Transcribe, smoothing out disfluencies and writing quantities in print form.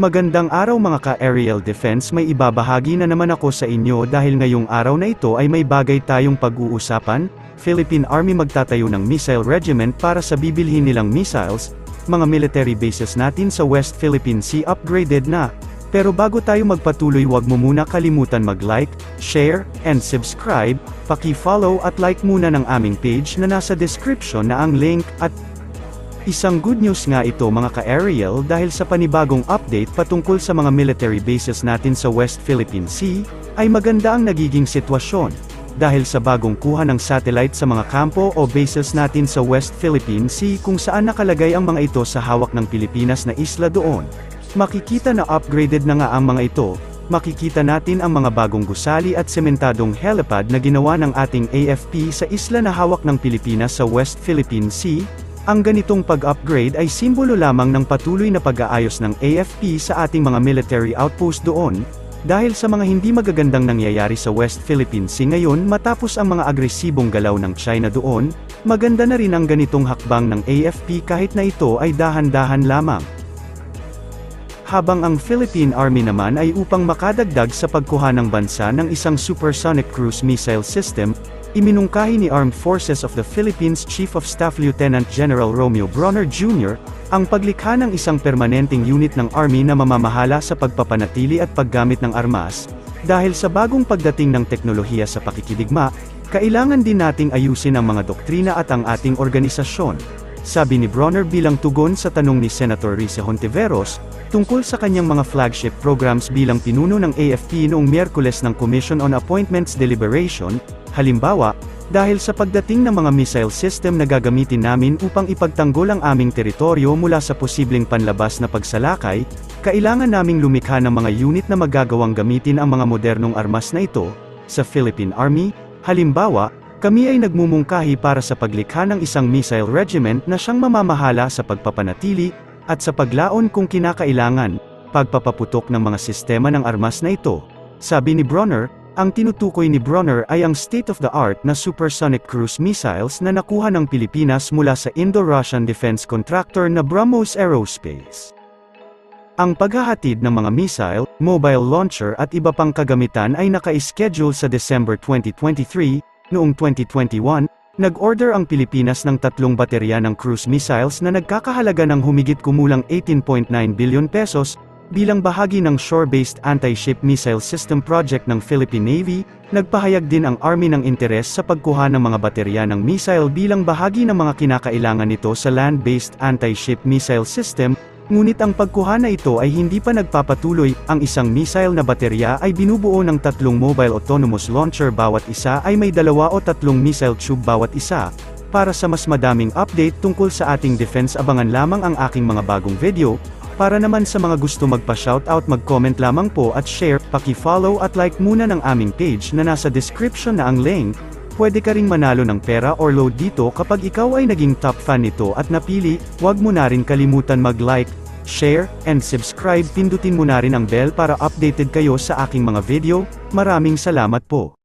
Magandang araw mga ka-aerial defense, may ibabahagi na naman ako sa inyo dahil ngayong araw na ito ay may bagay tayong pag-uusapan. Philippine Army magtatayo ng missile regiment para sa bibilhin nilang missiles. Mga military bases natin sa West Philippine Sea upgraded na. Pero bago tayo magpatuloy, wag mo muna kalimutan mag-like, share, and subscribe. Paki-follow at like muna ng aming page na nasa description na ang link. At isang good news nga ito mga ka-aerial dahil sa panibagong update patungkol sa mga military bases natin sa West Philippine Sea, ay maganda ang nagiging sitwasyon. Dahil sa bagong kuha ng satellite sa mga kampo o bases natin sa West Philippine Sea kung saan nakalagay ang mga ito sa hawak ng Pilipinas na isla doon. Makikita na upgraded na nga ang mga ito. Makikita natin ang mga bagong gusali at sementadong helipad na ginawa ng ating AFP sa isla na hawak ng Pilipinas sa West Philippine Sea. Ang ganitong pag-upgrade ay simbolo lamang ng patuloy na pag-aayos ng AFP sa ating mga military outpost doon, dahil sa mga hindi magagandang nangyayari sa West Philippine Sea ngayon matapos ang mga agresibong galaw ng China doon, maganda na rin ang ganitong hakbang ng AFP kahit na ito ay dahan-dahan lamang. Habang ang Philippine Army naman ay upang makadagdag sa pagkuha ng bansa ng isang supersonic cruise missile system, iminungkahi ni Armed Forces of the Philippines Chief of Staff Lieutenant General Romeo Bronner Jr., ang paglikha ng isang permanenteng unit ng Army na mamamahala sa pagpapanatili at paggamit ng armas. Dahil sa bagong pagdating ng teknolohiya sa pakikidigma, kailangan din nating ayusin ang mga doktrina at ang ating organisasyon. Sabi ni Bronner bilang tugon sa tanong ni Senator Rice Hontiveros, tungkol sa kanyang mga flagship programs bilang pinuno ng AFP noong Miyerkules ng Commission on Appointments Deliberation. Halimbawa, dahil sa pagdating ng mga missile system na gagamitin namin upang ipagtanggol ang aming teritoryo mula sa posibleng panlabas na pagsalakay, kailangan naming lumikha ng mga unit na magagawang gamitin ang mga modernong armas na ito. Sa Philippine Army, halimbawa, kami ay nagmumungkahi para sa paglikha ng isang missile regiment na siyang mamamahala sa pagpapanatili, at sa paglaon kung kinakailangan, pagpapaputok ng mga sistema ng armas na ito. Sabi ni Bronner, ang tinutukoy ni Bronner ay ang state-of-the-art na supersonic cruise missiles na nakuha ng Pilipinas mula sa Indo-Russian defense contractor na BrahMos Aerospace. Ang paghahatid ng mga missile, mobile launcher at iba pang kagamitan ay naka-schedule sa December 2023, noong 2021, nag-order ang Pilipinas ng 3 baterya ng cruise missiles na nagkakahalaga ng humigit kumulang 18.9 billion pesos, bilang bahagi ng Shore-Based Anti-Ship Missile System Project ng Philippine Navy. Nagpahayag din ang Army ng interes sa pagkuha ng mga baterya ng missile bilang bahagi ng mga kinakailangan nito sa Land-Based Anti-Ship Missile System, ngunit ang pagkuha na ito ay hindi pa nagpapatuloy. Ang isang missile na baterya ay binubuo ng 3 mobile autonomous launcher, bawat isa ay may 2 o 3 missile tube bawat isa. Para sa mas madaming update tungkol sa ating defense, abangan lamang ang aking mga bagong video. Para naman sa mga gusto magpa-shoutout, mag-comment lamang po at share, paki-follow at like muna ng aming page na nasa description na ang link. Pwede ka ring manalo ng pera or load dito kapag ikaw ay naging top fan nito at napili. Huwag mo na rin kalimutan mag-like, share, and subscribe. Pindutin mo na rin ang bell para updated kayo sa aking mga video. Maraming salamat po.